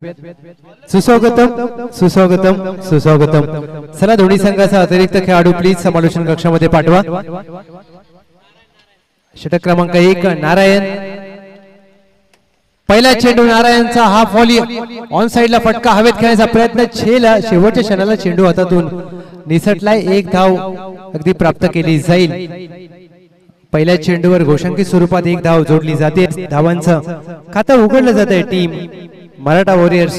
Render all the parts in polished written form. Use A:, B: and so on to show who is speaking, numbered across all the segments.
A: सुस्वागतम सुस्वागतम सुस्वागतम। चला दोन्ही संघाचा अतिरिक्त खेळाडू प्लीज समालोचन कक्षामध्ये पाठवा। षटक क्रमांक 1 नारायण, पहिला चेंडू नारायणचा हा फॉली ऑन साइडला फटका, हवेत खेळण्याचा प्रयत्न, शेवटच्या क्षणाला चेंडू हातातून निसटलाय। एक धाव अगदी प्राप्त केली जाईल। पहिल्या चेंडूवर घोषांकित स्वरूपात एक धाव जोडली जाते। धावांचं खातं उघडलं जातंय टीम मराठा वॉरियर्स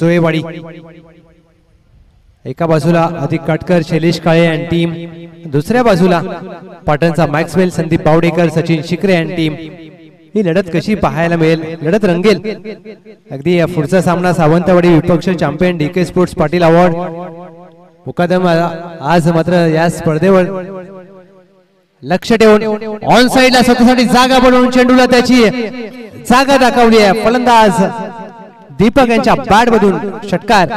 A: जोळेवाडी। एका बाजूला अधिक काटकर शैलेश काळे आणि टीम, दुसऱ्या बाजूला पाटणचा मॅक्सवेल संदीप बावडेकर सचिन शिकरे आणि टीम। ही लढत कशी पाहायला मिळेल, लढत रंगेल अगदी। या पुढचा सामना सावंतवाडी विपक्ष champion DK sports Patil award Mukadam आज मात्र या स्पर्धेवर लक्ष ठेवून ऑन साइडला स्वतःसाठी जागा बनवून चेंडूला त्याची जागा दाखवली आहे। फलंदाज दीपक यांच्या बॅट मधून षटकार।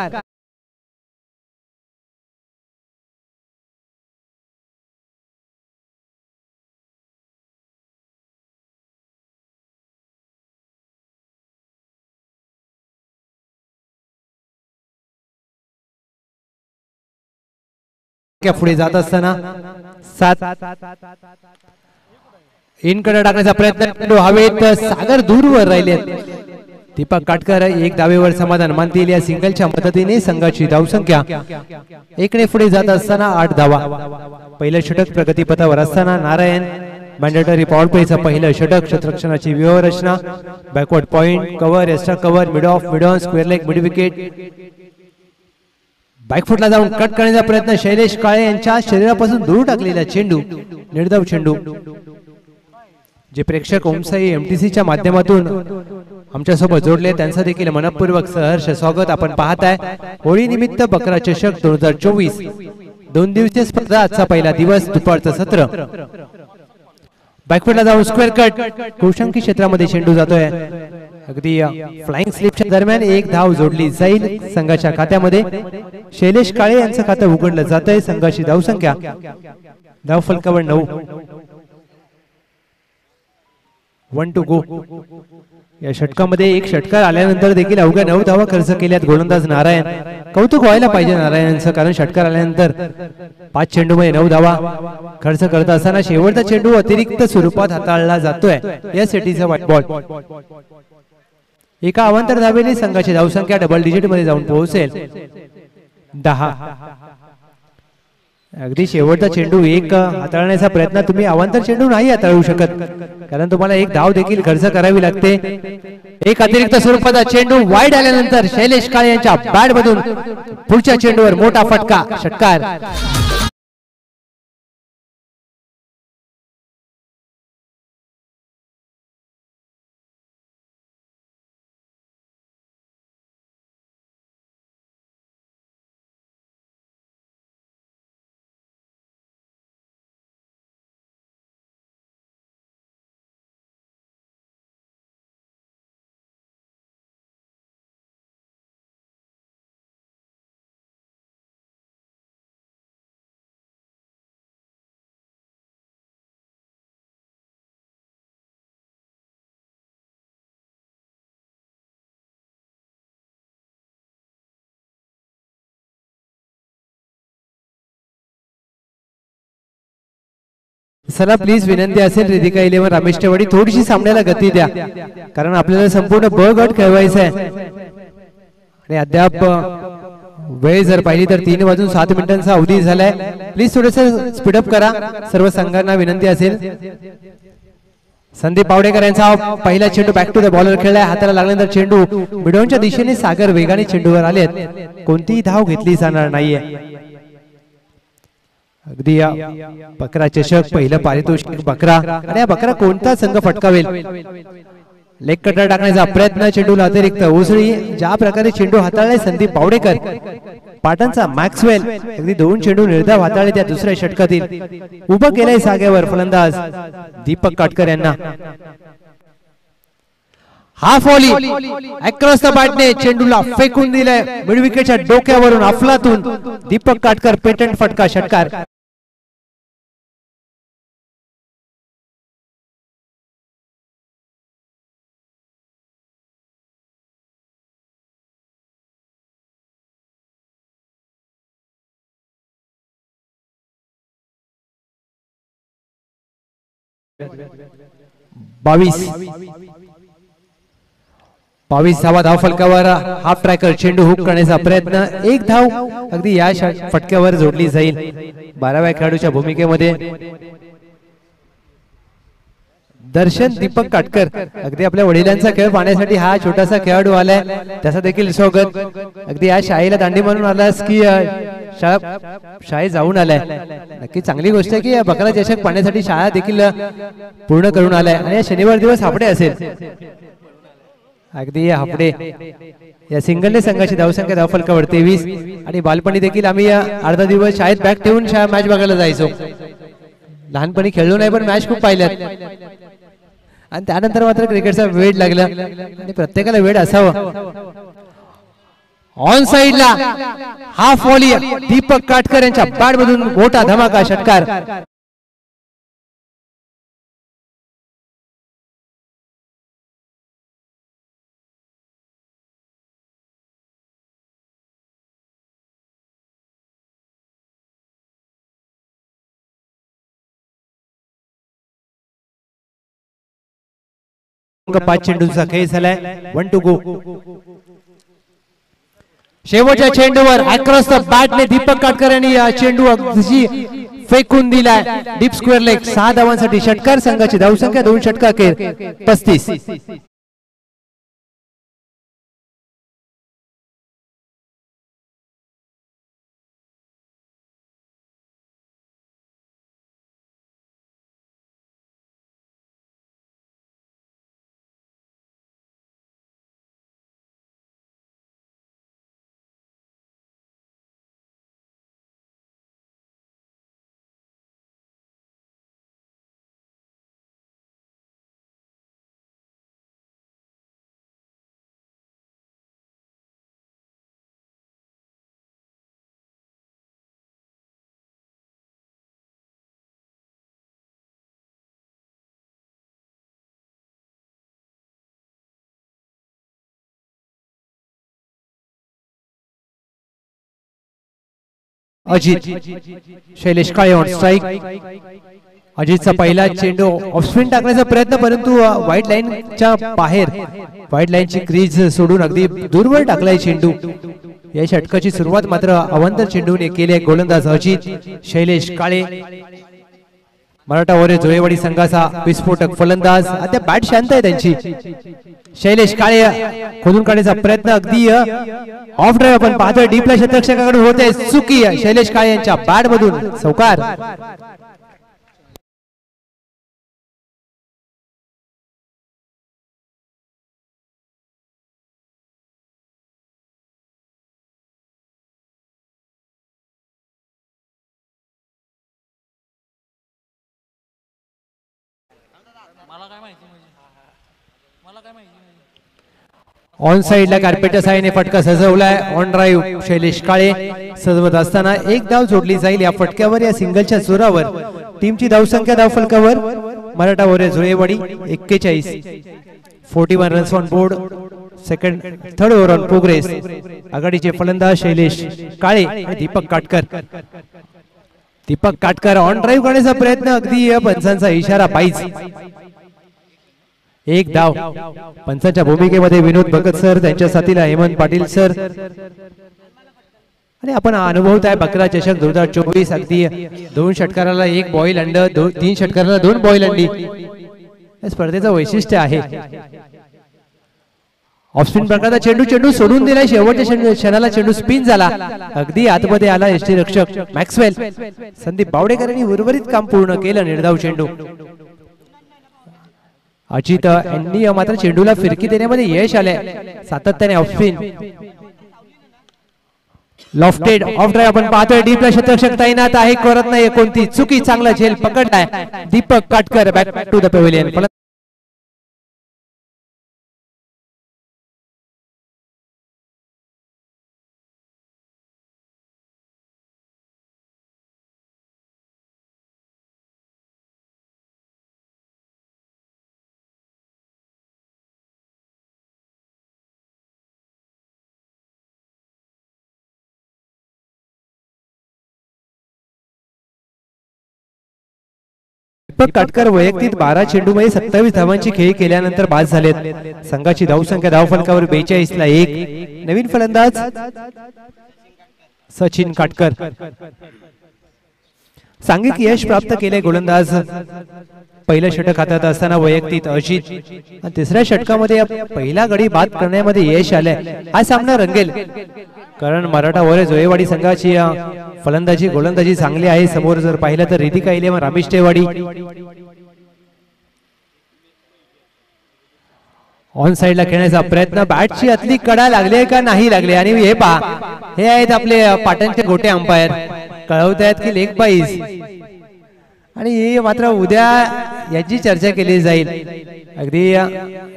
A: पुढे जात असताना 7 इनकडे टाकण्याचा प्रयत्न, हवेत सागर दूरवर राहिले। दीपक काटकर एक धावेवर समाधान मानतील। या सिंगलच्या मदतीने संघाची धावसंख्या 1 ने पुढे जात असताना 8 धावा। पहिलं षटक प्रगतीपथावर असताना नारायण मॅन्डेटरी पॉवर प्लेचं पहिलं षटक, क्षेत्ररक्षणाची व्यूहरचना, backward point, cover, extra cover, mid off, mid on, square leg, mid wicket. बॅकफुटला जाऊन कट करण्याचा प्रयत्न, शैलेश काळे यांच्या शरीरापासून दूर टाकलेला चेंडू, निर्धाव चेंडू। जे प्रेक्षक ओमसाई एमटीसीच्या माध्यमातून आमच्या सोबत जोडले त्यांचं देखील मनपूर्वक सहर्ष स्वागत। आपण पाहताय होळी निमित्त बकरा चषक 2024 2 दिवसीय स्पर्धा, आजचा पहिला दिवस, दुपारचं सत्र। बॅकफुटला जाऊन स्क्वेअर कट, घोषांकित क्षेत्रामध्ये चेंडू जातोय अगदी। फ्लाइंग स्लिपच्या दरम्यान एक धाव जोडली जाईल संघाच्या खात्यामध्ये। शैलेश काळे यांचं खातं उघडलं जातंय। संघाची धावसंख्या धाव फलकावर 9। 1 टू गो। या षटकामध्ये एक षटकार आल्यानंतर देखील अवघ्या 9 धावा खर्च केल्यात गोलंदाज नारायण। कौतुक व्हायला पाहिजे नारायणांचं, कारण षटकार आल्यानंतर 5 चेंडूमध्ये 9 धावा खर्च करत असताना शेवटचा चेंडू अतिरिक्त स्वरूपात हाताळला जातोय। या सेटीचा व्हाईट बॉल। एका अवांतर धावेने संघाची धावसंख्या डबल डिजिट मध्ये जाऊन पोहोचेल 10। अगदी शेवटचा चेंडू एक हाताळण्याचा प्रयत्न, तुम्ही अवांतर चेंडू नाही हाताळू शकत, कारण तुम्हाला एक धाव देखील खर्च करावी लागते। एक अतिरिक्त स्वरूपाचा चेंडू वाईड आल्यानंतर शैलेश काळे यांच्या बॅट मधून पुढच्या चेंडूवर मोठा फटका, षटकार। चला प्लीज विनंती असेल, रिधिका 11 रमेश टेवाडी थोडीशी सामन्याला गती द्या, कारण आपल्याला संपूर्ण ब गट खेळवायचा आहे। आणि अद्याप वेळ जर पाहिली तर 3 वाजून 7 मिनिटांचा अवधी झालाय। प्लीज थोडंसं स्पीडअप करा, सर्व संघांना विनंती असेल। संदीप बावडेकर यांचा पहिला चेंडू बॅक टू द बॉलर खेळलाय, हाताला लागल्यानंतर चेंडू मिडॉनच्या दिशेने सागर वेगाने चेंडूवर आलेत, कोणतीही धाव घेतली जाणार नाहीये। अगदी या बकरा चषक पहिलं पारितोषिक बकरा, आणि या बकरा कोणता संघ फटकावेल। लेग कटर टाकण्याचा प्रयत्न, चेंडूला अतिरिक्त उसळी, ज्या प्रकारे चेंडू हाताळले संदीप बावडेकर, पाटणचा मॅक्सवेल अगदी 2 चेंडू निर्धाव हाताळले त्या दुसऱ्या षटकातील। उभं केलंय जागेवर फलंदाज दीपक काटकर यांना। हा फॉली अक्रॉस द बॅटने चेंडूला फेकून दिलाय मिड विकेटच्या डोक्यावरून अफलातून। दीपक काटकर पेटंट फटका, षटकार। 22 22 धाव फलकावर हाफ ट्रॅकर चेंडू हुक करण्याचा प्रयत्न, एक धाव अगदी या फटक्यावर जोडली जाईल. 12व्या खेळाडूच्या भूमिकेमध्ये दर्शन दीपक काटकर. अगदी आपल्या वडिलांचा खेळ पाहण्यासाठी हा छोटासा खेळाडू आलाय, त्याचा देखील स्वागत. अगदी या शाळेला दांडी म्हणून आलास की शाळेत जाऊन आलाय. नक्की चांगली गोष्ट आहे की या बकरा चषक पाहण्यासाठी शाळा देखील पूर्ण करून आलाय आणि या शनिवार दिवस हापडे असेल. अगदी हापडे या सिंगलने संघाची धावसंख्या धावफलकावर 23 आणि बालपणी देखील आम्ही अर्धा दिवस शाळेत बॅग ठेवून मॅच बघायला जायचो. लहानपणी खेळलो नाही पण मॅच खूप पाहिल्यात आणि त्यानंतर मात्र क्रिकेटचा वेळ लागला आणि प्रत्येकाला वेळ असावा. ऑन साइडला हाफ व्हॉली दीपक काटकर यांच्या बॅट मधून मोठा धमाका षटकार. पाच चेंडूंचा खेळ झालाय. 1 to go. शेवटच्या चेंडूवर अक्रॉस द बॅटने दीपक काटकर यांनी चेंडू अगदी फेकून दिलाय डीप स्क्वेअर लेग. 6 धावांसाठी षटकार. संघाची धावसंख्या 2 षटकाखेर 35. Ajit Shailesh Kale on strike. अजितचा पहिला चेंडू ऑफ स्पिन टाकण्याचा प्रयत्न, परंतु व्हाईट लाईनच्या बाहेर, व्हाईट लाईनची क्रीज सोडून अगदी दूरवर टाकलाय चेंडू. या षटकाची सुरुवात मात्र अवंतर चेंडूने केली आहे गोलंदाज अजित शैलेश काळे. मराठा वरे जोळेवाडी संघाचा विस्फोटक फलंदाज. आता बॅट शांत आहे त्यांची. शैलेश काळे खोदून काढण्याचा प्रयत्न, अगदी ऑफ ड्राईव्ह आपण पाहतोय डीपला क्षेत्ररक्षकाकडून होते चुकी. शैलेश काळे यांच्या बॅट मधून चौकार. ऑन साइडला कार्पेटच्या साहाय्याने फटका सजवलाय. ऑन ड्राईव्ह शैलेश काळे सजवत असताना एक धाव जोडली जाईल या फटक्यावर. या सिंगलच्या जोरावर टीमची धावसंख्या धावफलकावर मराठा वरे जुळेवाडी 41. 41 runs on board. Third over on progress. आघाडीचे फलंदाज शैलेश काळे आणि दीपक काटकर. दीपक काटकर ऑन ड्राईव्ह करण्याचा प्रयत्न, अगदी पंचांचा इशारा पाहिज. एक धाव. पंचांच्या भूमिकेमध्ये विनोद भगत सर, त्यांच्या साथीला हेमंत पाटील सर. आणि आपण अनुभवत आहे बकरा चषक 2024. अगदी 2 षटकाराला 1 बॉईल अंड, 3 षटकाराला 2 बॉईल अंडी या स्पर्धेचं वैशिष्ट्य आहे. ऑफ स्पिन प्रकारचा चेंडू सोडून दिलाय. शेवटच्या क्षणाला चेंडू स्पिन झाला, अगदी आतमध्ये आला यष्टी रक्षक मॅक्सवेल. संदीप बावडेकर यांनी उर्वरित काम पूर्ण केलं. निर्धाव चेंडू. अजित यांनी मात्र चेंडूला फिरकी देण्यामध्ये यश आले. सातत्याने off spin lofted of drive आपण पाहतोय. डीपला क्षेत्ररक्षक तैनात आहे, करत नाही कोणती चुकी. चांगला झेल पकडलाय Deepak Katkar. Back to the pavilion. Deepak Katkar वैयक्तिक 12 चेंडूमध्ये 27 धावांची खेळी केल्यानंतर बाद झालेत. संघाची धावसंख्या धावफलकावर 42 ला 1. नवीन फलंदाज सचिन काटकर. सांघिक यश प्राप्त केले गोलंदाज. पहिलं षटक हातात असताना वैयक्तिक अजित. तिसऱ्या षटकामध्ये पहिला गडी बाद करण्यामध्ये यश आले. हा सामना रंगेल कारण मराठा वरे जोयेवाडी संघाची फलंदाजी गोलंदाजी चांगली आहे. समोर जर पाहिलं तर रितिका इलेवन रामिष्टेवाडी. ऑन साइडला खेळण्याचा प्रयत्न. बॅटची आतली कडा लागली का नाही लागली. आणि हे पहा हे आहेत आपले पाटणचे गोटे अंपायर कळवत आहेत की लेग बाईज. आणि हे मात्र उद्या याची चर्चा केली जाईल. अगदी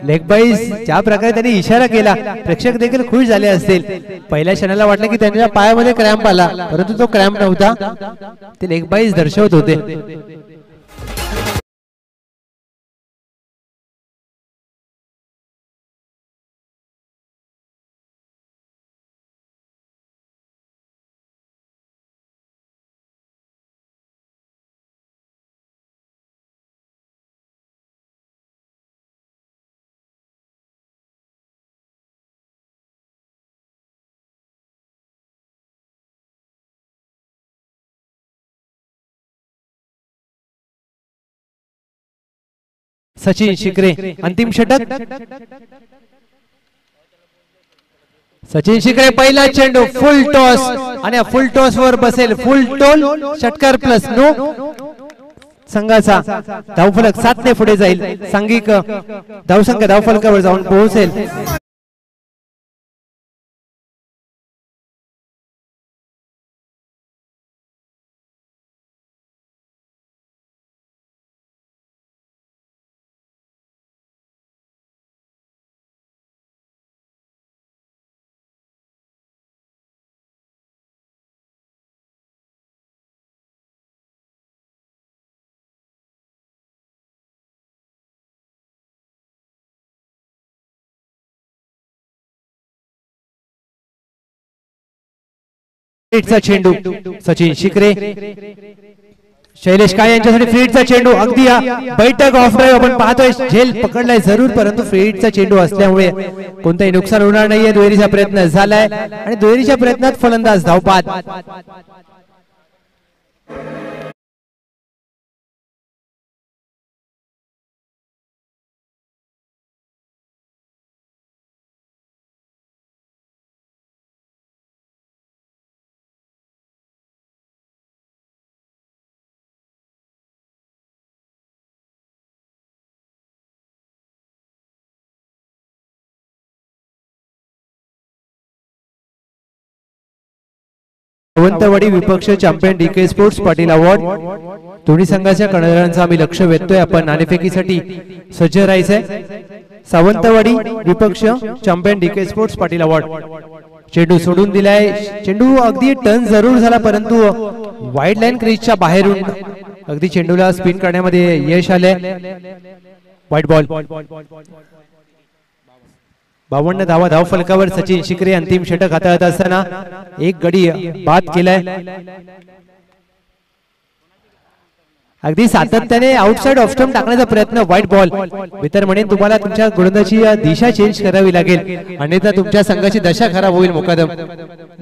A: लेग बाईज ज्या प्रकारे त्यांनी इशारा केला प्रेक्षक देखील खुश झाले असतील. पहिल्या क्षणाला वाटलं की त्यांच्या पायामध्ये क्रॅम्प आला परंतु तो क्रॅम्प नव्हता. ते लेग बाईज दर्शवत होते. सचिन शिकरे अंतिम षटक. सचिन शिकरे पहिला चेंडू फुल टॉस आणि फुल टॉस वर बसेल. फुल टोल षटकार प्लस नो. संघाचा धावफलक 7 ने पुढे जाईल. सांघिक धावसंख्या धावफलकावर जाऊन पोहोचेल. फ्रीडचा चेंडू सचिन शिकरे. शैलेश काळे यांच्यासाठी फ्रीडचा चेंडू. अगदी बैठक ऑफ ड्राईव्ह आपण पाहतोय. झेल पकडलाय जरूर परंतु फ्रीडचा चेंडू असल्यामुळे कोणताही नुकसान होणार नाहीये. दुहेरीचा प्रयत्न झालाय आणि दुहेरीच्या प्रयत्नात फलंदाज धावपाद. सावंतवाडी विपक्ष champion DK sports Patil award. दोन्ही संघाच्या कर्णधारांचं आम्ही लक्ष वेधतोय. आपण नाणेफेकीसाठी सज्ज राहायचंय. सावंतवाडी विपक्ष champion DK sports Patil award. चेंडू सोडून दिलाय. चेंडू अगदी टर्न जरूर झाला परंतु वाईड लाईन क्रीजच्या बाहेरून अगदी चेंडूला स्पिन करण्यामध्ये यश आले. White ball. 52 धावा धावफलकावर. सचिन शिकरे अंतिम षटक हाताळत असताना एक गडी बाद केलाय. अगदी सातत्याने आउटसाइड ऑफ स्टंप टाकण्याचा प्रयत्न. White ball. मित्र म्हणेन तुम्हाला तुमच्या गोलंदाजीची दिशा चेंज करावी लागेल अन्यथा तुमच्या संघाची दशा खराब होईल. मुकादम.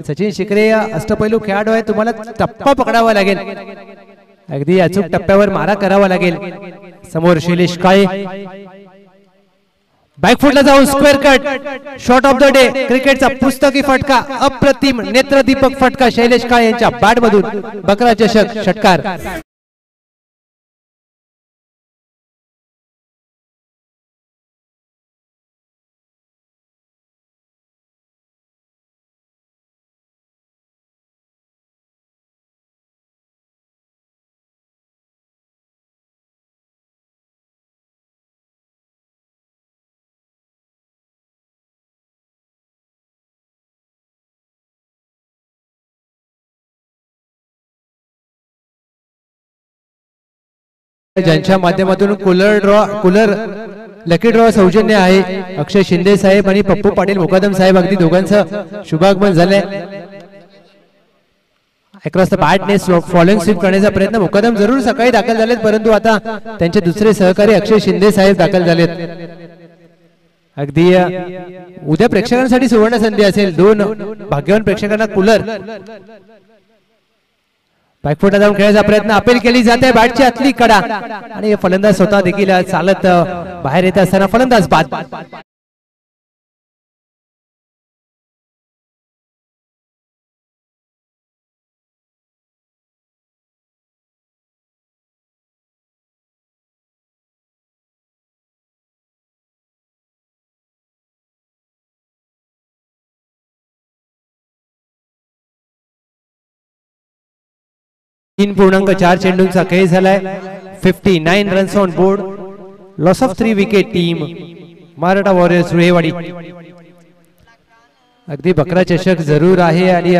A: सचिन शिकरे अष्टपैलू खेळाडू आहे. तुम्हाला टप्पा पकडावा लागेल. अगदी अचूक टप्प्यावर मारा करावा लागेल. समोर शैलेश काळे. बॅकफुटला जाऊन square cut. Shot of the day. क्रिकेटचा पुस्तकी फटका. अप्रतिम नेत्रदीपक फटका शैलेश काळे यांच्या बॅट मधून. बकरा चषक षटकार. ज्यांच्या माध्यमातून कूलर लकी ड्रॉ सौजन्य आहे अक्षय शिंदे साहेब आणि पप्पू पाटील मुकादम साहेब. अगदी दोघांचं शुभागमन झालंय. अक्रॉस द बॅट ने फॉलोइंग स्वीप करण्याचा प्रयत्न मुकदम जरूर सकाळी दाखल झालेत, परंतु आता त्यांचे दुसरे सहकारी अक्षय शिंदे साहेब दाखल झालेत. अगदी उद्या प्रेक्षकांसाठी सुवर्ण संधी असेल. दोन भाग्यवान प्रेक्षकांना कूलर. बॅकफुटला जाऊन खेळायचा प्रयत्न अपील केली जाते. बॅटची आतली कडा आणि फलंदाज स्वतः देखील चालत बाहेर येत असताना फलंदाज बाद. तीन पूर्णांक 4 चेंडूंचा खेळ झालाय. 59 runs on board. Loss of 3 wicket team Maratha warriors Ruhewadi. अगदी बकरा चषक जरूर आहे आणि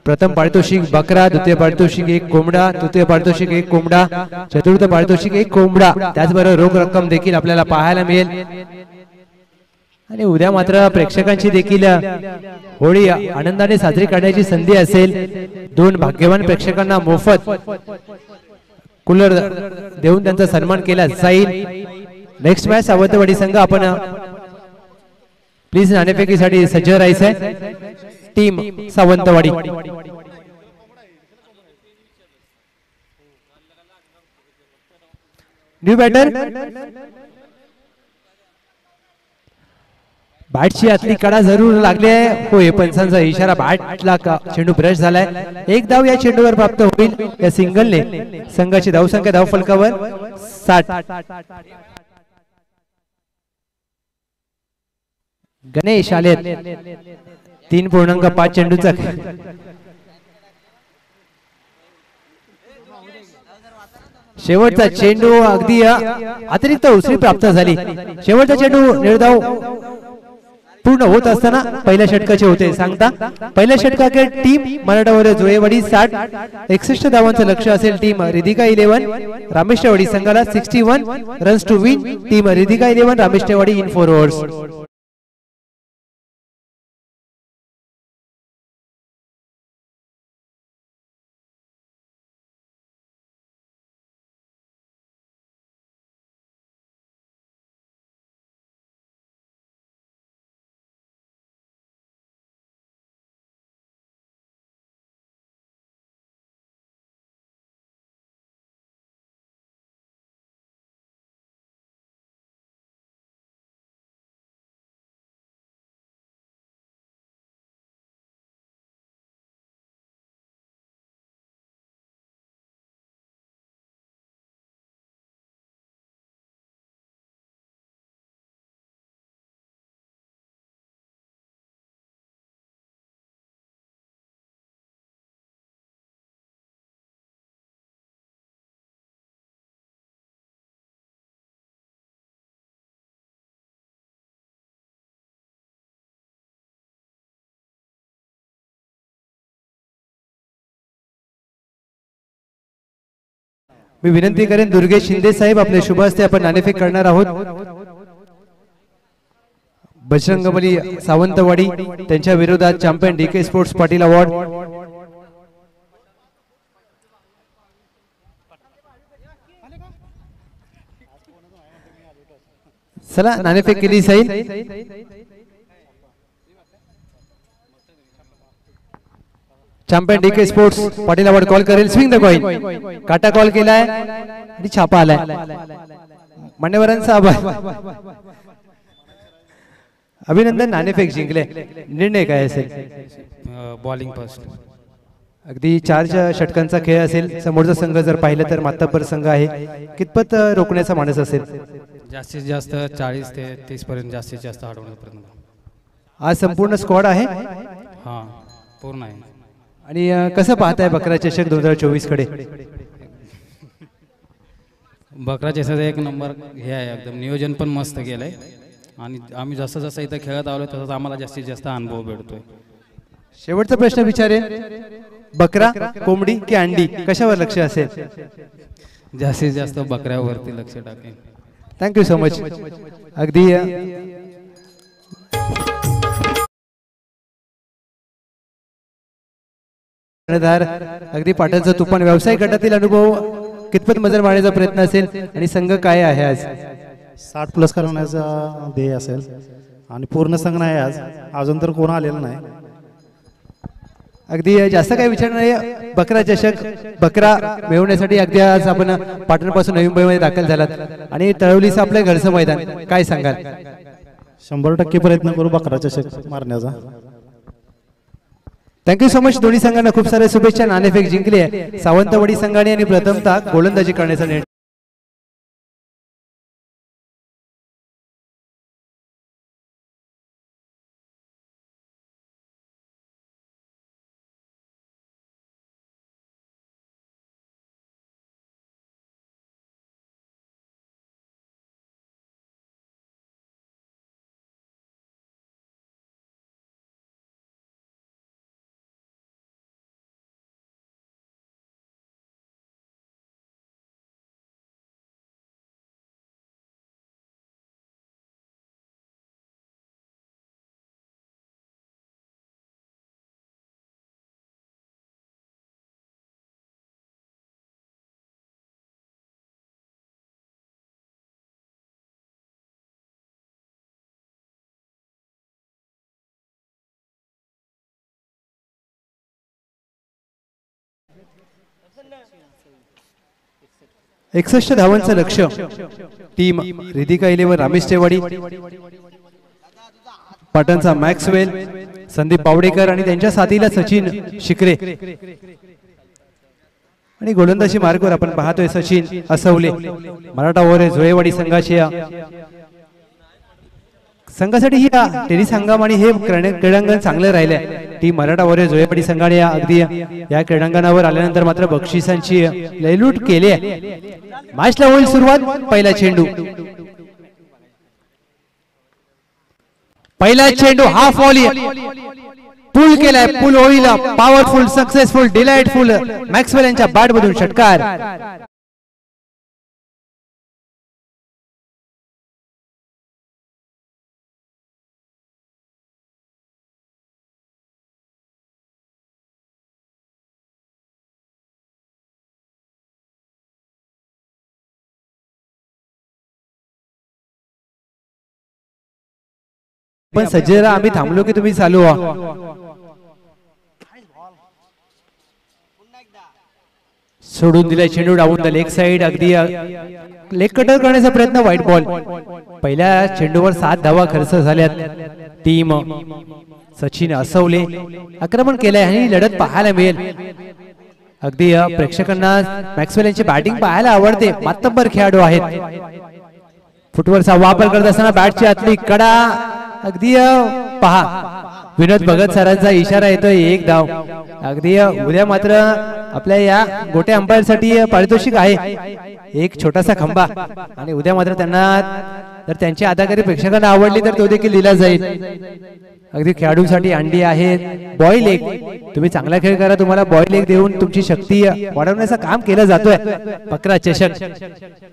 A: प्रथम पारितोषिक बकरा, द्वितीय पारितोषिक 1 कोंबडा, तृतीय पारितोषिक 1 कोंबडा, चतुर्थ पारितोषिक 1 कोंबडा, त्याचबरोबर रोख रक्कम देखील आपल्याला पाहायला मिळेल. आणि उद्या मात्र प्रेक्षकांची देखील होळी आनंदाने साजरी करण्याची संधी असेल. दोन भाग्यवान प्रेक्षकांना मोफत कूलर देऊन त्यांचा सन्मान केला जाईल. नेक्स्ट मॅच सावंतवाडी संघ, आपण प्लीज नाणेफेकीसाठी सज्ज राहायचंय. टीम सावंतवाडी. New batter. बॅटची आतली कडा जरूर लागली आहे. होय, पंचांचा इशारा. बॅटला चेंडू ब्रश झालाय. एक धाव या चेंडूवर प्राप्त होईल. या सिंगलने संघाची धावसंख्या धाव फलकावर 60. गणेश आले. 3.5 चेंडूचा शेवटचा चेंडू. अगदी अतिरिक्त उसळी प्राप्त झाली. शेवटचा चेंडू निर्धाव पूर्ण होत असताना पहिल्या षटकाचे होते सांगता. पहिल्या षटकाकडे टीम मराठावर जुळेवाडी 61 धावांचं लक्ष असेल. टीम रिधिका 11 रामेश्वरवाडी संघाला 61 runs to win. Team Ridhika 11 Rameshwarwadi in 4 overs. मी विनंती करेन दुर्गेश शिंदे साहेब आपले शुभ हस्ते आपण नाणेफेक करणार आहोत. बजरंगबली सावंतवाडी त्यांच्या विरोधात champion DK sports Patil award. चला नाणेफेक केली जाईल. Champion DK sports Patil award call करेल. Swing the coin. काटा कॉल केलाय आणि छापा आलाय. मान्यवरांचा आभार. अभिनंदन. नाणेफेक जिंकले. निर्णय काय असेल?
B: Bowling first.
A: अगदी 4 षटकांचा खेळ असेल. समोरचा संघ जर पाहिलं तर मातब्बर संघ आहे. कितपत रोखण्याचा मानस असेल?
B: जास्तीत जास्त 40 ते 30 पर्यंत जास्तीत जास्त हटवण्याचा प्रयत्न.
A: आज संपूर्ण स्क्वॉड आहे.
B: हा, पूर्ण आहे.
A: आणि कसं पाहताय बकरा चषक 2024 कडे?
B: बकरा चषक एक नंबर हे आहे. एकदम नियोजन पण मस्त केलंय आणि आम्ही जसं जसं इथं खेळत आलो तसंच आम्हाला जास्तीत जास्त अनुभव भेटतोय.
A: शेवटचा प्रश्न विचारेन. बकरा, कोंबडी की अंडी, कशावर लक्ष असेल?
B: जास्तीत जास्त बकऱ्यावरती लक्ष टाकेन.
A: Thank you so much. अगदी कर्णधार अगदी पाटणचा तुफान व्यावसायिक गटातील अनुभव कितपत मजल मारण्याचा प्रयत्न असेल आणि संघ काय आहे आज
C: 60+ करण्याचा ध्येय असेल आणि पूर्ण संघ नाही आज अजून तर कोण आलेलं नाही.
A: अगदी जास्त काही विचार नाही. बकरा चषक बकरा मिळवण्यासाठी अगदी आज आपण पाटणपासून नवी मुंबईमध्ये दाखल झालात आणि तळवलीचं आपलं घरचं मैदान, काय सांगाल?
C: 100% प्रयत्न करू बकरा चषक मारण्याचा.
A: Thank you so much. दोन्ही संघांना खूप साऱ्या शुभेच्छा. नाणेफेक जिंकली आहे सावंतवाडी संघाने आणि प्रथमतः गोलंदाजी करण्याचा निर्णय. एकसष्ट धावांचं लक्ष. टीम रिधिका 11 रामेश टेवाडी, पाटणचा मॅक्सवेल, संदीप पावडेकर आणि त्यांच्या साथीला सचिन शिकरे आणि गोलंदाजी मार्गावर आपण पाहतोय सचिन असवले. मराठा ओव्हर जोळेवाडी संघासाठी ही टेनिस हंगाम आणि हे क्रीडांगण चांगलं राहिलंय. टीम मराठा ओव्हर जोळेवाडी संघाने अगदी या क्रीडांगणावर आल्यानंतर मात्र बक्षिसांची लयलूट केली आहे. मॅचला होईल सुरुवात. पहिला चेंडू हाफ व्हॉली पुल केलाय. पुल होईल पॉवरफुल, सक्सेसफुल, डिलाइटफुल. मॅक्सवेल यांच्या बॅट मधून षटकार. पण सज्जरा आम्ही थांबलो की तुम्ही चालू व्हा. सोडून दिलाय चेंडू डाऊन द लेग साइड. अगदी लेग कटर करण्याचा प्रयत्न. White ball. पहिल्या चेंडूवर 7 धावा खर्च झाल्यात. टीम सचिन असवले आक्रमण केलंय आणि लढत पाहायला मिळेल. अगदी प्रेक्षकांना मॅक्सवेल यांची बॅटिंग पाहायला आवडते. मातब्बर खेळाडू आहेत. फुटवर्कचा वापर करत असताना बॅटची आतली कडा. अगदी पहा विनोद भगत सरांचा इशारा येतोय. 1 धाव. अगदी उद्या मात्र आपल्या या गोट्या अंपायर साठी पारितोषिक आहे एक छोटासा खंबा आणि उद्या मात्र त्यांना जर त्यांची अदाकारी प्रेक्षकांना आवडली तर तो देखील दिला जाईल. अगदी खेळाडूंसाठी अंडी आहेत. Boil egg. तुम्ही चांगला खेळ करा, तुम्हाला बॉईल एग देऊन तुमची शक्ती वाढवण्याचं काम केलं जातोय. बकरा चषक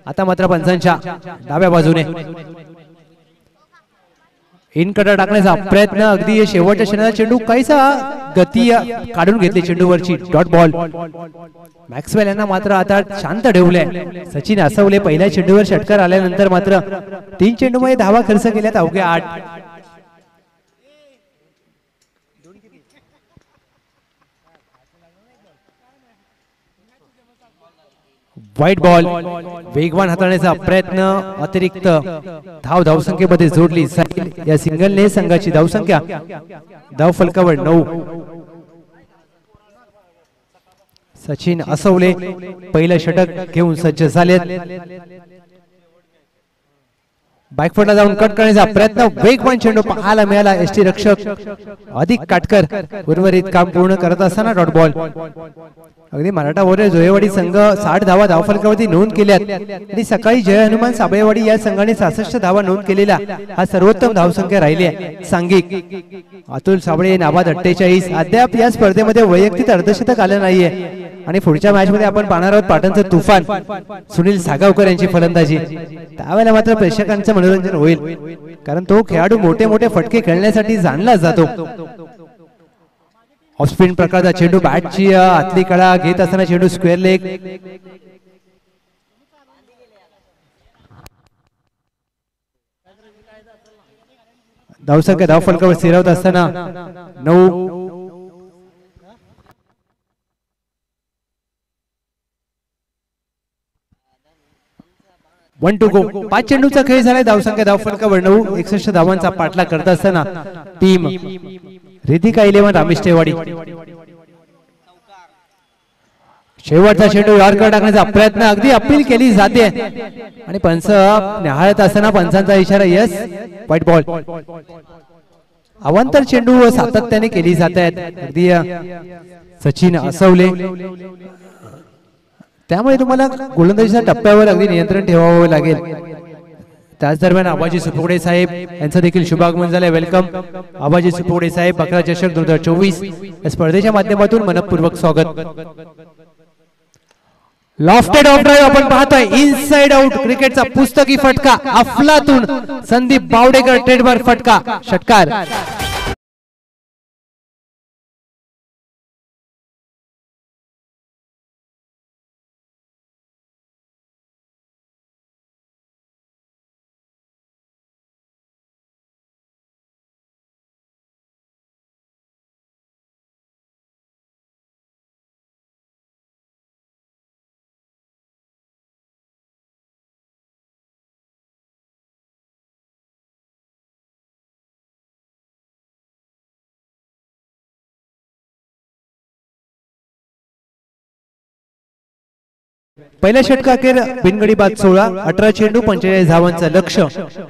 A: आता मात्र पंचांच्या डाव्या बाजूने इनकडे टाकण्याचा प्रयत्न. अगदी शेवटच्या क्षणाला चेंडू काहीसा गती काढून घेतली चेंडूवरची. Dot ball. मॅक्सवेल यांना मात्र आता शांत ठेवलंय. सचिन असवले पहिल्या चेंडूवर षटकार आल्यानंतर मात्र 3 चेंडूमध्ये धावा खर्च केल्यात अवघ्या 8. White ball. वेगवान हाताळण्याचा प्रयत्न. अतिरिक्त धावसंख्येमध्ये जोडली जाईल. या सिंगलने संघाची धावसंख्या धावफलकावर 9. सचिन असवले पहिलं षटक घेऊन सज्ज झालेत. बॅकफुटला जाऊन कट करण्याचा प्रयत्न. वेगवान चेंडू पाहायला मिळाला. एसटी रक्षक अधिक काटकर उर्वरित काम पूर्ण करत असताना डॉट बॉल. अगदी मराठा ओव्हर जोळेवाडी संघ 60 धावा धावफलकावरती नोंद केल्यात आणि सकाळी जय हनुमान साबळेवाडी या संघाने 66 धावा नोंद केलेला हा सर्वोत्तम धावसंख्या राहिली आहे सांघिक. अतुल साबळे नाबाद 48. अद्याप या स्पर्धेमध्ये वैयक्तिक अर्धशतक आलं नाहीये आणि पुढच्या मॅच मध्ये आपण पाहणार आहोत पाटणचं तुफान सुनील सागावकर यांची फलंदाजी. त्यावेळेला मात्र प्रेक्षकांचं मनोरंजन होईल कारण तो खेळाडू मोठे मोठे फटके खेळण्यासाठी जाणला जातो. ऑफ स्पिन प्रकारचा चेंडू बॅटची आतली कडा घेत असताना चेंडू स्क्वेअर लेग. धावसंख्या धाव फलकावर स्थिरावत असताना 9 1 to go. 5 चेंडूचा खेळ झालाय. धावसंख्या धाव फलकावर 9. 61 धावांचा पाठलाग करत असताना टीम रिधिका 11 रामेशटेवाडी. शेवटचा चेंडू यॉर्कर टाकण्याचा प्रयत्न अगदी अपील केली जाते आणि पंच निहाळत असताना पंचांचा इशारा यस व्हाईट बॉल. अवांतर चेंडू सातत्याने केली जात आहेत. अगदी सचिन असवले, त्यामुळे तुम्हाला गोलंदाजीच्या टप्प्यावर अगदी नियंत्रण ठेवावं लागेल. त्याच दरम्यान आबाजी सुपोडे साहेब यांचं देखील शुभागमन झालंय. वेलकम आबाजी सुपोडे साहेब. बकरा चषक 2024 या स्पर्धेच्या माध्यमातून मनपूर्वक स्वागत. लॉफ्टेड ऑफ ड्राईव्ह आपण पाहतोय. इनसाइड आउट क्रिकेटचा पुस्तकी फटका अफलातून संदीप बावडेकर ट्रेडमार्क फटका षटकार. पहिल्या षटकाखेर बिनगडी बाद 16. 18 चेंडू 45 धावांचं लक्ष्य.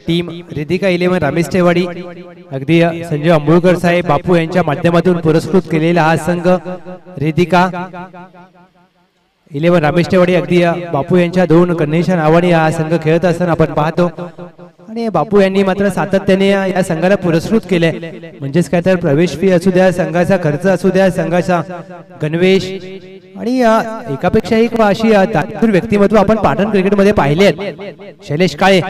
A: टीम रिधिका 11 रामेशटेवाडी. अगदी संजय अंबुळकर साहेब बापू यांच्या माध्यमातून पुरस्कृत केलेला हा संघ रिधिका 11 रामेशटेवाडी. अगदी बापू यांच्या 2 कन्येच्या नावाने हा संघ खेळत असताना आपण पाहतो आणि बापू यांनी मात्र सातत्याने या संघाला पुरस्कृत केले. म्हणजेच काय तर प्रवेश फी असू द्या, संघाचा खर्च असू द्या, संघाचा गणवेश आणि एकापेक्षा एक अशी दातूर व्यक्तिमत्व आपण पाटण क्रिकेटमध्ये पाहिले आहेत. शैलेश काळे.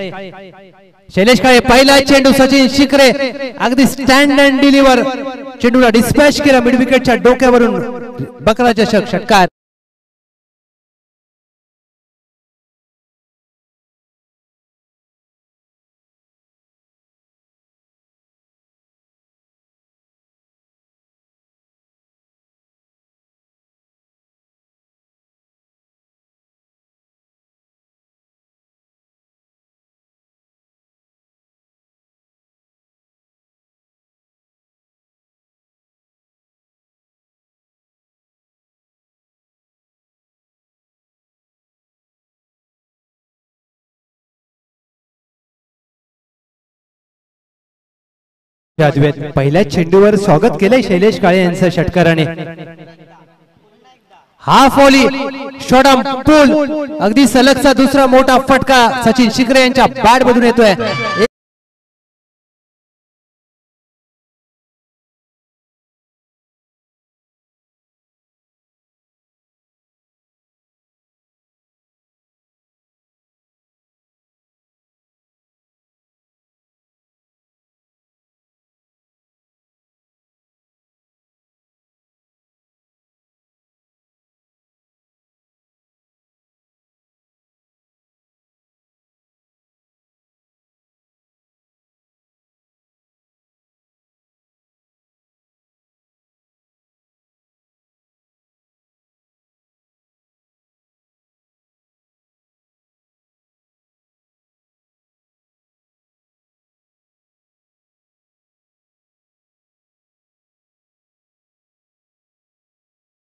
A: शैलेश काळे पहिला चेंडू सचिन शिकरे अगदी स्टँड अँड डिलिव्हर चेंडूला डिस्पॅच केला मिड विकेटच्या डोक्यावरून. बकरा चषक षटकार. पहिल्या चेंडूवर स्वागत केलंय शैलेश काळे यांचं षटकाराने. हाफ व्हॉली शॉर्ट पूल अगदी सलगचा दुसरा मोठा फटका सचिन शिकरे यांच्या बॅट मधून येतोय.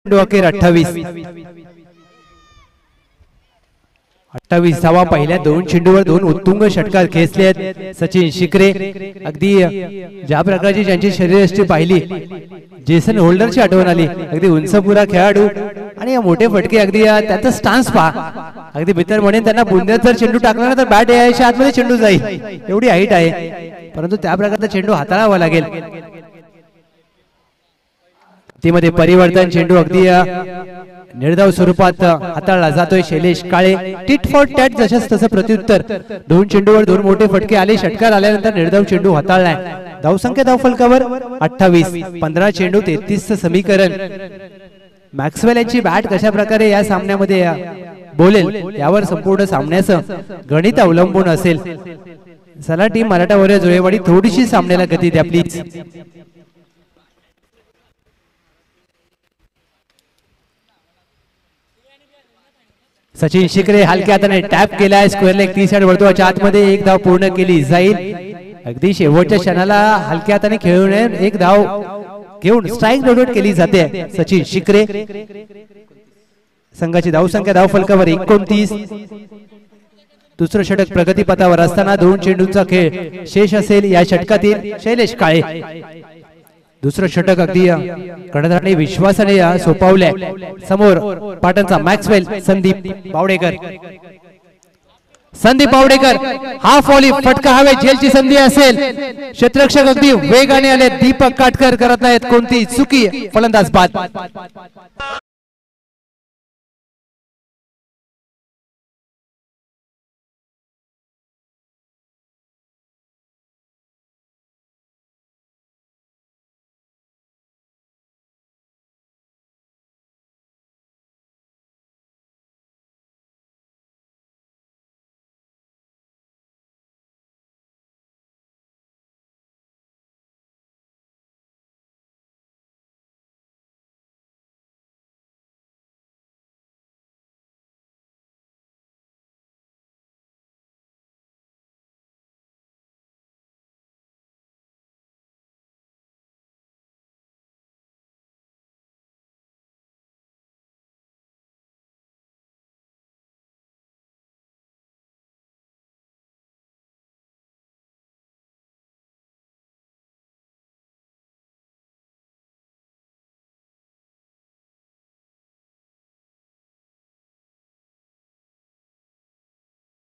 A: अखेर 28 धावा पहिल्या 2 चेंडूवर 2 उत्तुंग षटकार खेचले आहेत सचिन शिकरे. अगदी ज्या प्रकारची ज्यांची शरीरयष्टी पाहिली जेसन होल्डरची आठवण आली. अगदी उंचपुरा खेळाडू आणि मोठे फटके. अगदी त्याचा स्टान्स पहा. अगदी मित्र म्हणेन त्यांना बुंद्यात जर चेंडू टाकला ना तर बॅट यायच्या आतमध्ये चेंडू जाईल एवढी हाईट आहे, परंतु त्या प्रकारचा चेंडू हाताळावा लागेल. मध्ये परिवर्तन चेंडू अगदी निर्धाव स्वरूपात हाताळला जातोय. Shailesh Kale tit for tat जशाच तसं प्रत्युत्तर. 2 चेंडूवर 2 मोठे फटके आले. षटकार आल्यानंतर निर्धाव चेंडू हाताळलाय. धावसंख्या धाव फलकावर 28. 15 चेंडू 33 समीकरण. मॅक्सवेल यांची बॅट कशा प्रकारे या सामन्यामध्ये बोलेल यावर संपूर्ण सामन्याचं गणित अवलंबून असेल. चला टीम मराठा वॉरियर जुळेवाडी थोडीशी सामन्याला गती द्या प्लीज. सचिन शिकरे हलक्या हाताने टॅप केलाय. स्क्वेअर लेग 30 यार्ड वर्तुळाच्या आतमध्ये एक धाव पूर्ण केली जाईल. अगदी शेवटच्या क्षणाला हलक्या हाताने खेळून एक धाव घेऊन स्ट्राईक नोट केली जाते. सचिन शिकरे. संघाची धावसंख्या धाव फलकावर 29. दुसरं षटक प्रगतीपथावर असताना 2 चेंडूंचा खेळ शेष असेल या षटकातील शैलेश काळे. दुसरं षटक अगदी कर्णधाराने विश्वासाने सोपवले. समोर पाटणचा Maxwell Sandeep Bawdekar. Sandeep Bawdekar half volley फटका हवे झेलची संधी असेल. क्षेत्ररक्षक अगदी वेगाने आले. दीपक काटकर करत नाहीत कोणती चुकी. फलंदाज बाद.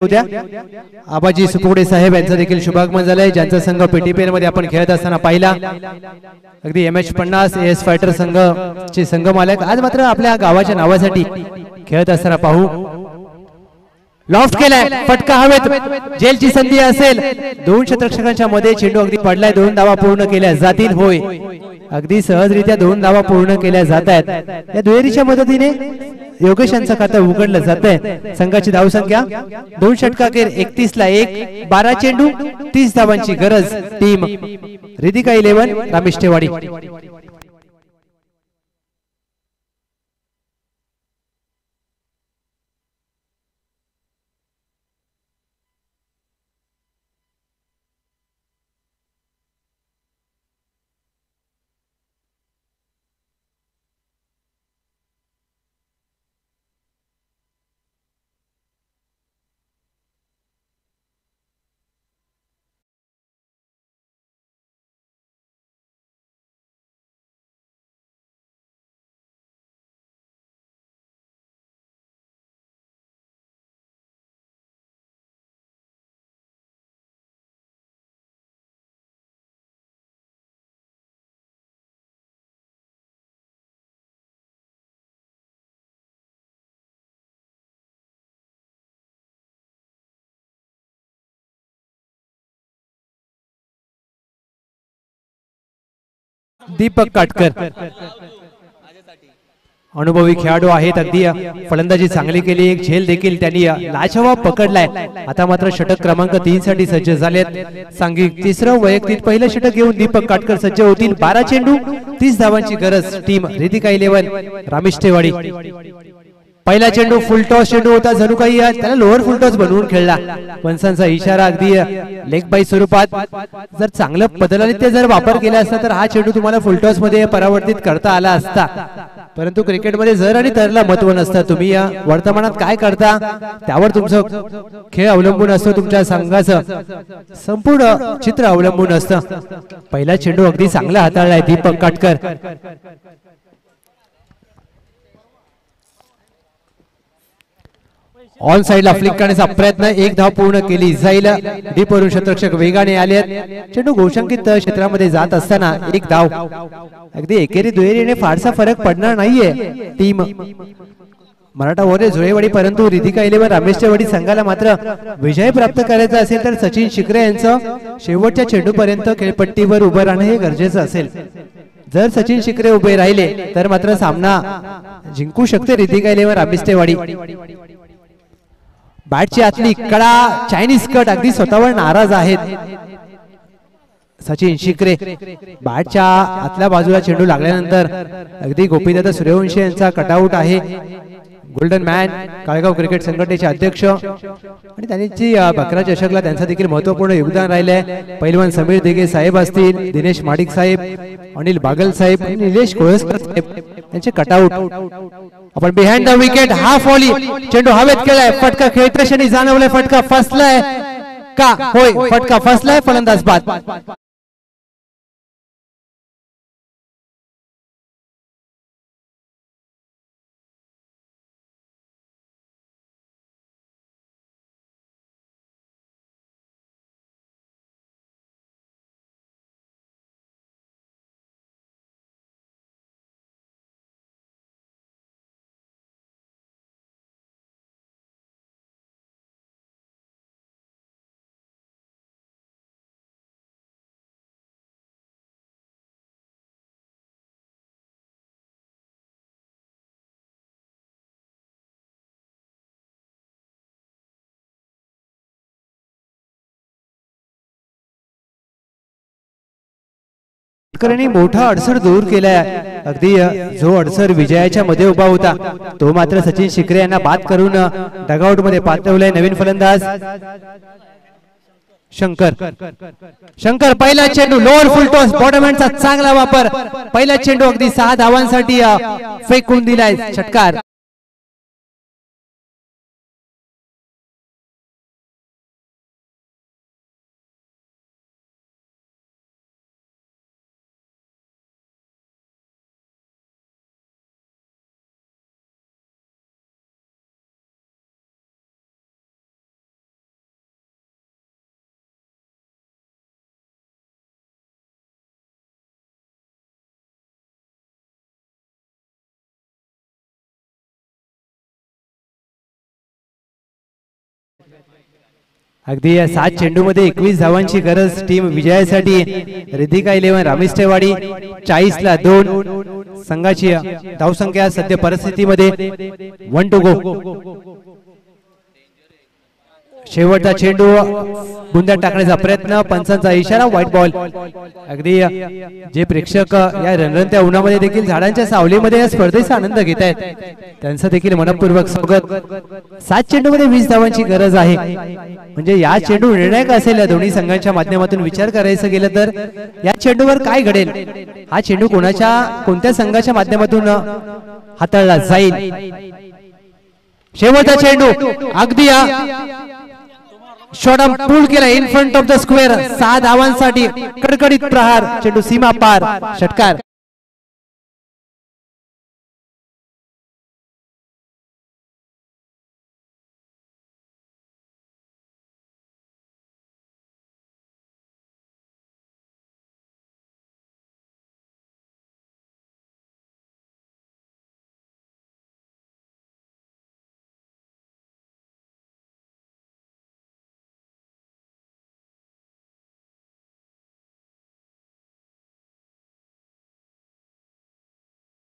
A: उद्या आबाजी सुपुडे साहेब यांचा देखील शुभागमन झालंय. ज्यांचा संघ पेटीपेन मध्ये आपण खेळत असताना पाहिला. अगदी MH50 AS फायटर संघ चे संघ मालक आज मात्र आपल्या गावाच्या नावासाठी खेळत असताना पाहू. लॉफ्ट केलाय फटका हवेत जेलची संधी असेल. 2 क्षेत्ररक्षकांच्या मध्ये चेंडू अगदी पडलाय. 2 धावा पूर्ण केल्या जातील. होय अगदी सहजरित्या 2 धावा पूर्ण केल्या जात आहेत. या दुहेरीच्या मदतीने योगेश यांचं खातं उघडलं जात आहे. संघाची धावसंख्या 2 षटकाखेर 31 ला 1. 12 चेंडू 30 धावांची गरज. टीम रिधिका 11 रामिष्टेवाडी. दीपक काटकर अनुभवी खेळाडू आहेत. अगदी फलंदाजी चांगली केली. एक झेल देखील त्यांनी लाजवाब पकडलाय. आता मात्र षटक क्रमांक 3 साठी सज्ज झालेत. सांघिक तिसरं वैयक्तिक पहिलं षटक घेऊन दीपक काटकर सज्ज होतील. 12 चेंडू 30 धावांची गरज. टीम रिधिका 11 रामिष्टेवाडी. पहिला चेंडू फुल टॉस चेंडू होता. जणू काही त्याला लोअर फुल टॉस बनवून खेळला. पंचांचा इशारा अगदी लेग बाय स्वरूपात. जर चांगलं पद्धतीने जर वापर केला असता तर हा चेंडू तुम्हाला फुल टॉस मध्ये परावर्तित करता आला असता. परंतु क्रिकेटमध्ये जर आणि तरला महत्व नसतं. तुम्ही या वर्तमानात काय करता त्यावर तुमचं खेळ अवलंबून असतो. तुमच्या संघाचं संपूर्ण चित्र अवलंबून असतं. पहिला चेंडू अगदी चांगला हाताळलाय दीपक काटकर. ऑन साइडला फ्लिक करण्याचा प्रयत्न. 1 धाव पूर्ण केली जाईल. डीप वरून क्षेत्ररक्षक वेगाने आले. चेंडू गोशंकित क्षेत्रामध्ये जात असताना 1 धाव. अगदी एकेरी दुहेरीने फारसा फरक पडणार नाहीये. टीम मराठा वॉरियर झुळेवाडी, परंतु रिधिका 11 रामेश्वरवाडी संघाला मात्र विजय प्राप्त करायचा असेल तर सचिन शिकरे यांचं शेवटच्या चेंडूपर्यंत खेळपट्टीवर उभं राहणं हे गरजेचं असेल. जर सचिन शिकरे उभे राहिले तर मात्र सामना जिंकू शकते रिधिका 11 रामेश्वरवाडी. बॅटची आतली कडा चायनीज कट अगदी स्वतःवर नाराज आहेत सचिन शिकरे. बॅटच्या आतल्या बाजूला चेंडू लागल्यानंतर अगदी गोपीदादा सूर्यवंशी यांचा कटआउट आहे. गोल्डन मॅन काळेगाव क्रिकेट संघटनेचे अध्यक्ष आणि त्यांची बकरा चषकला त्यांचं देखील महत्वपूर्ण योगदान राहिलंय. पैलवान समीर दिघे साहेब असतील, दिनेश माडिक साहेब, अनिल बागल साहेब, निलेश कोळसकर साहेब यांचे कटआउट. आपण behind the wicket half volley चेंडू हवेत केलाय. फटका खेळत्रक्षणी जाणवलाय. फटका फसलाय का? होय, फटका फसलाय. फलंदाज बाद. मोठा अडसर दूर केलाय. अगदी जो अडसर विजयाच्या मध्ये उभा होता तो मात्र सचिन शिकरे यांना बाद करून डगआउट मध्ये पाठवलाय. नवीन फलंदाज शंकर. शंकर पहिला चेंडू लोअर फुल टॉस बॉटम हँडचा चांगला वापर. पहिला चेंडू अगदी 6 धावांसाठी फेकून दिलाय. षटकार. अगदी 7 चेंडू मध्ये 21 धावांची गरज टीम विजयासाठी. रिधिका 11 रामेश्वरवाडी 40 ला 2. संघाची धावसंख्या सध्या परिस्थितीमध्ये 1 टू गो. शेवटचा चेंडू बुंद्यात टाकण्याचा प्रयत्न. पंचांचा इशारा व्हाईट बॉल. अगदी जे प्रेक्षक या रणरणत्या उन्हामध्ये देखील झाडांच्या सावलीमध्ये या स्पर्धेचा आनंद घेत आहेत त्यांचं देखील मनपूर्वक स्वागत. 7 चेंडू मध्ये 20 धावांची गरज आहे. म्हणजे या चेंडू निर्णायक असेल. या दोन्ही संघांच्या माध्यमातून विचार करायचं गेलं तर या चेंडूवर काय घडेल, हा चेंडू कोणत्या संघाच्या माध्यमातून हाताळला जाईल. शेवटचा चेंडू अगदी शॉटम पूल केला in front of the square. 6 धावांसाठी कडकडीत प्रहार. चेंडू सीमा पार. षटकार.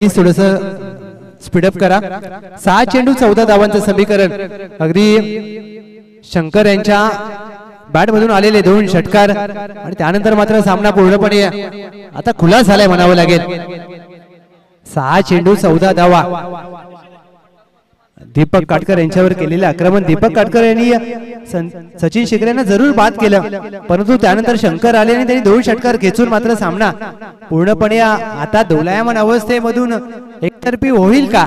A: थोडस स्पीडअप करा. 6 चेंडू 14 धावांचं समीकरण. अगदी शंकर यांच्या बॅट मधून आलेले 2 षटकार आणि त्यानंतर मात्र सामना पूर्णपणे आता खुला झालाय म्हणावं लागेल. 6 चेंडू 14 धावा. दीपक काटकर यांच्यावर केलेले आक्रमण. दीपक काटकर यांनी सचिन शिकरे यांना जरूर बाद केलं, परंतु त्यानंतर शंकर आले आणि त्यांनी 2 षटकार खेचून मात्र सामना पूर्णपणे आता दोलायमान अवस्थेमधून एकतर्फी होईल का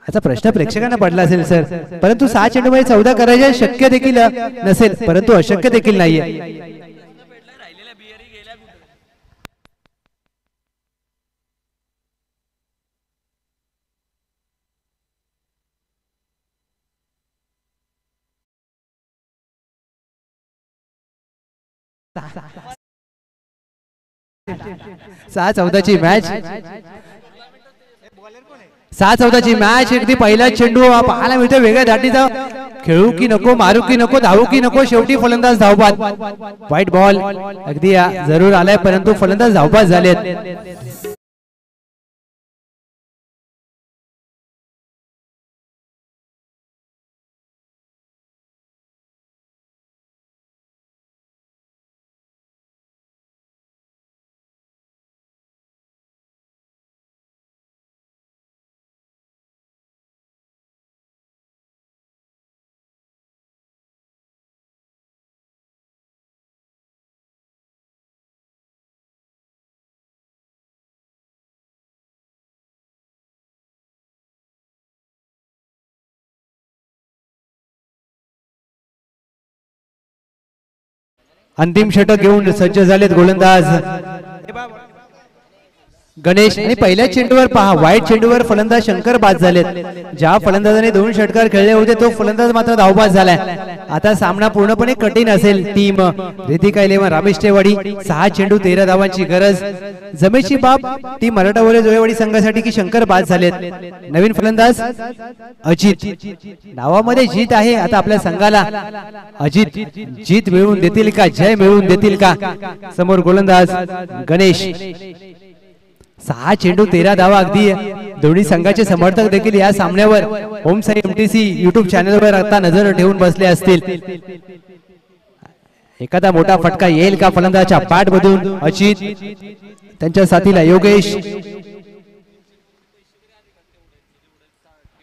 A: असा प्रश्न प्रेक्षकांना पडला असेल सर. परंतु 6 चेंडू मध्ये 14 करायचे शक्य देखील नसेल, परंतु अशक्य देखील नाहीये. सहा 14ची मॅच. 6-14ची मॅच. अगदी पहिला चेंडू पाहायला मिळतोय वेगळ्या धाटीचा. खेळू की नको, मारू की नको, धावू की नको, शेवटी फलंदाज धावबाद. व्हाईट बॉल अगदी जरूर आलाय परंतु फलंदाज धावबाद झालेत. अंतिम षटक घेऊन सज्ज झालेत गोलंदाज गणेश. आणि पहिल्या चेंडूवर पहा व्हाईट चेंडूवर फलंदाज शंकर बाद झालेत. ज्या फलंदाजाने 2 षटकार खेळले होते तो फलंदाज मात्र धावबाद झालाय. आता सामना पूर्णपणे कठीण असेल. टीम रितिका 11 रामेष्टेवाडी 6 चेंडू 13 धावांची गरज. जमेची बाब टीम मराठवाडा जोयवाडी संघासाठी की शंकर बाद झालेत. नवीन फलंदाज अजित. नावामध्ये जीत आहे. आता आपल्या संघाला अजित जीत मिळवून देतील का, जय मिळवून देतील का. समोर गोलंदाज गणेश. 6 चेंडू 13 धावा. अगदी दोन्ही संघाचे समर्थक देखील या सामन्यावर ओम साई एमटीसी युट्यूब चॅनलवर आता नजर ठेवून बसले असतील. एखादा मोठा फटका येईल का फलंदाजाच्या बॅट मधून. अजित त्यांच्या साथीला योगेश.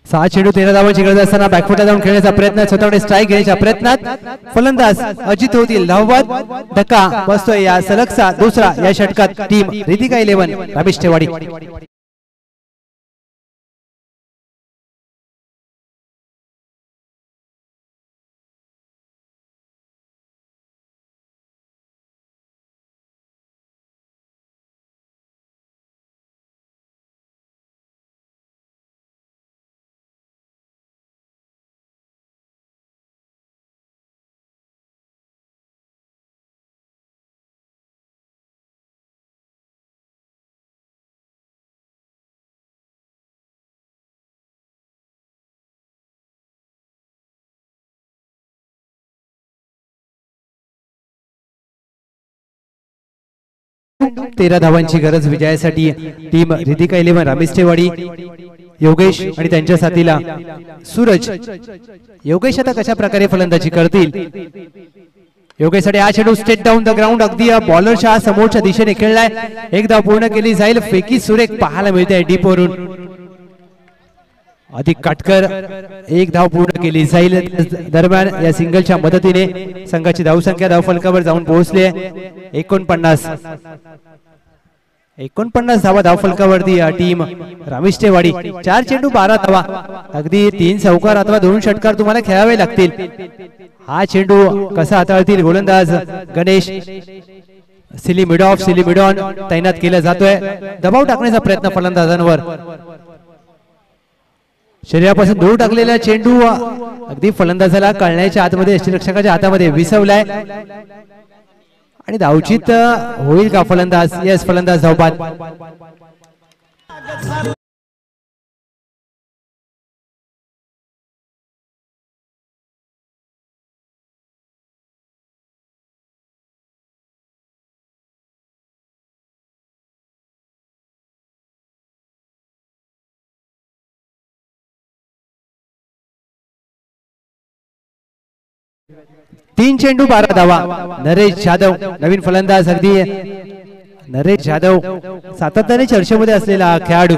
A: 6 चेंडू 13 धावांची गरज असताना बॅकफुटला जाऊन खेळण्याचा प्रयत्न, स्वतःकडे स्ट्राईक घेण्याच्या प्रयत्नात फलंदाज अजित होतील. धावबाद. धक्का बसतोय या सलगचा दुसरा या षटकात. टीम रितिका 11 रामेष्टेवाडी. तेरा धावांची गरज विजयासाठी. टीम रितिका 11 रामेष्टेवाडी. योगेश आणि त्यांच्या साथीला सूरज. योगेश आता कशा प्रकारे फलंदाजी करतील. योगेशसाठी हा चेंडू स्ट्रेट डाऊन द ग्राउंड. अगदी बॉलरच्या समोरच्या दिशेने खेळलाय. एक धाव पूर्ण केली जाईल. फेकी सुरेख पाहायला मिळते डीप वरून. अधिक काटकर एक धाव पूर्ण केली जाईल. दरम्यान या सिंगलच्या मदतीने संघाची धावसंख्या धावफलकावर जाऊन पोहोचली आहे 49 धावा धावफलकावरती टीम रामेष्टेवाडी. 4 चेंडू 12 धावा. अगदी 3 चौकार अथवा 2 षटकार तुम्हाला खेळावे लागतील. हा चेंडू कसा हाताळतील गोलंदाज Ganesh. Silly mid off silly mid on तैनात केला जातोय. दबाव टाकण्याचा प्रयत्न फलंदाजांवर. शरीरापासून दूर टाकलेला चेंडू अगदी फलंदाजाला कळण्याच्या आतमध्ये यष्टिरक्षकाच्या हातामध्ये विसवलाय. आणि धावचीत होईल का फलंदाज. यस फलंदाज धावबाद. तीन चेंडू 12 धावा. नरेश जाधव नवीन फलंदाज. अगदी नरेश जाधव सातत्याने चर्चेमध्ये असलेला खेळाडू.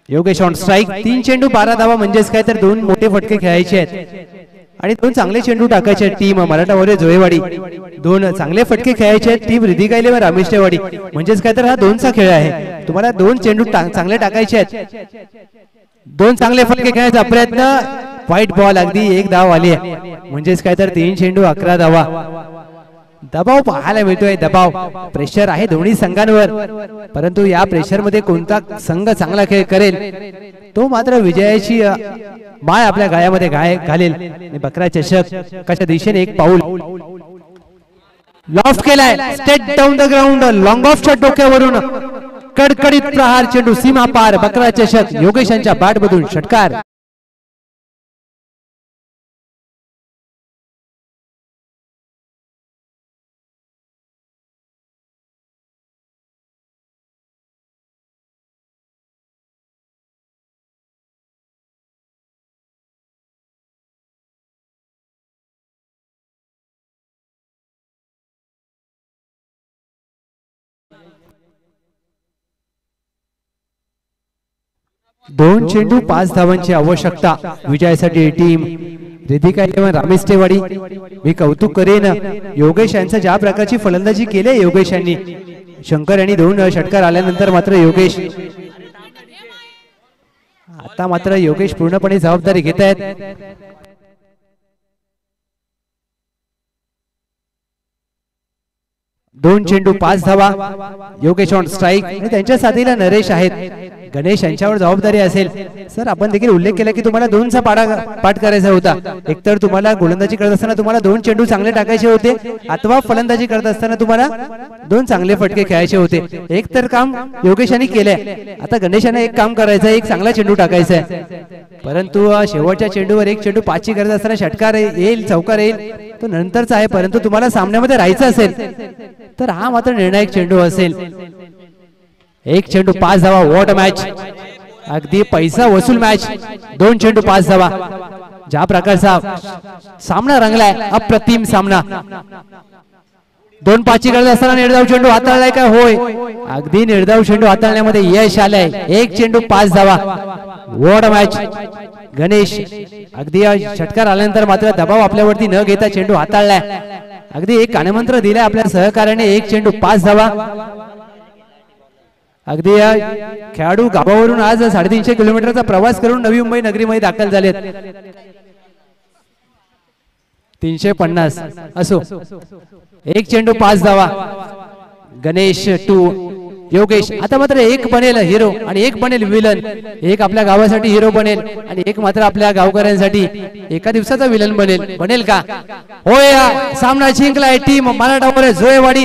A: Yogesh on strike. 3 चेंडू 12 धावा म्हणजेच काय तर 2 मोठे फटके खेळायचे आहेत आणि 2 चांगले चेंडू टाकायचे आहेत. टीम मराठवाडा जोयवाडी 2 चांगले फटके खेळायचे आहेत. टीम रितिका 11 रामेष्टेवाडी म्हणजेच काय तर हा 2चा खेळ आहे. तुम्हाला 2 चेंडू चांगले टाकायचे आहेत. 2 चांगले फटके खेळायचा प्रयत्न. White ball. अगदी 1 धाव आली आहे म्हणजेच काय तर 3 चेंडू 11 धावा. दबाव पाहायला मिळतोय. दबाव प्रेशर आहे दोन्ही संघांवर. परंतु या प्रेशर मध्ये कोणता संघ चांगला खेळ करेल तो मात्र विजयाची माळ आपल्या गायामध्ये घालेल. बकरा चषक कशा दिशेने एक पाऊल लॉफ्ट केलाय. Straight down the ground. Long ऑफच्या डोक्यावरून कडकडीत प्रहार, चेंडू सीमा पार, बकरा चषक योगेश यांच्या बॅट मधून षटकार. दोन चेंडू 5 धावांची आवश्यकता विजयासाठी टीम रिधिका इलेव्हन रामेस्टेवाडी. मी कौतुक करेन योगेश यांचा ज्या प्रकारची फलंदाजी केली योगेश यांनी. शंकर यांनी 2 षटकार आल्यानंतर मात्र योगेश आता मात्र योगेश पूर्णपणे जबाबदारी घेत आहेत. दोन चेंडू 5 धावा. योगेश ऑन स्ट्राईक आणि त्यांच्या साथीला नरेश आहेत. गणेश यांच्यावर जबाबदारी असेल. सर आपण देखील उल्लेख केला की तुम्हाला 2चा पाठ करायचा होता. एकतर तुम्हाला गोलंदाजी करत असताना तुम्हाला 2 चेंडू चांगले टाकायचे होते अथवा फलंदाजी करत असताना तुम्हाला 2 चांगले फटके खेळायचे होते. एक तर काम योगेश यांनी केलंय. आता गणेशाने एक काम करायचं, एक चांगला चेंडू टाकायचा आहे. परंतु शेवटच्या चेंडूवर 1 चेंडू 5ची करत असताना षटकार येईल, चौकार येईल तो नंतरचा आहे. परंतु तुम्हाला सामन्यामध्ये राहायचं असेल तर हा मात्र निर्णायक चेंडू असेल. 1 चेंडू 5 धावा. वॉट मॅच, अगदी पैसा वसूल मॅच. 2 चेंडू 5 धावा. ज्या प्रकारचा सामना रंगलाय, अप्रतिम सामना. 2-5ची करत असताना निर्धाव चेंडू हाताळलाय का? होय, अगदी निर्धाव चेंडू हाताळण्यामध्ये यश आलंय. 1 चेंडू 5 धावा. What match. गणेश अगदी षटकार आल्यानंतर मात्र दबाव आपल्यावरती न घेता चेंडू हाताळलाय. अगदी एक कानमंत्र दिलाय आपल्या सहकार्याने. 1 चेंडू 5 धावा. अगदी खेळाडू गावावरून आज 350 किलोमीटरचा प्रवास करून नवी मुंबई नगरीमध्ये दाखल झालेत. 350 असो. 1 चेंडू 5 धावा. गणेश 2. योगेश आता मात्र एक बनेल हिरो आणि एक बनेल विलन. एक आपल्या गावासाठी हिरो बनेल आणि एक मात्र आपल्या गावकऱ्यांसाठी एका दिवसाचा विलन बनेल का? होय, सामना जिंकलाय टीम मराठा जोयवाडी.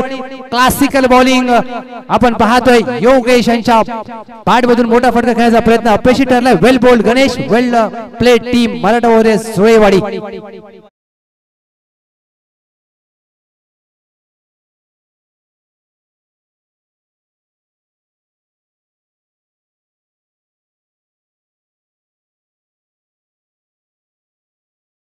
A: क्लासिकल बॉलिंग आपण पाहतोय. योगेश यांच्या बॅट मधून मोठा फटका खेळण्याचा प्रयत्न अपयशी ठरलाय. Well bowled Ganesh, well played team Maratha जोयवाडी.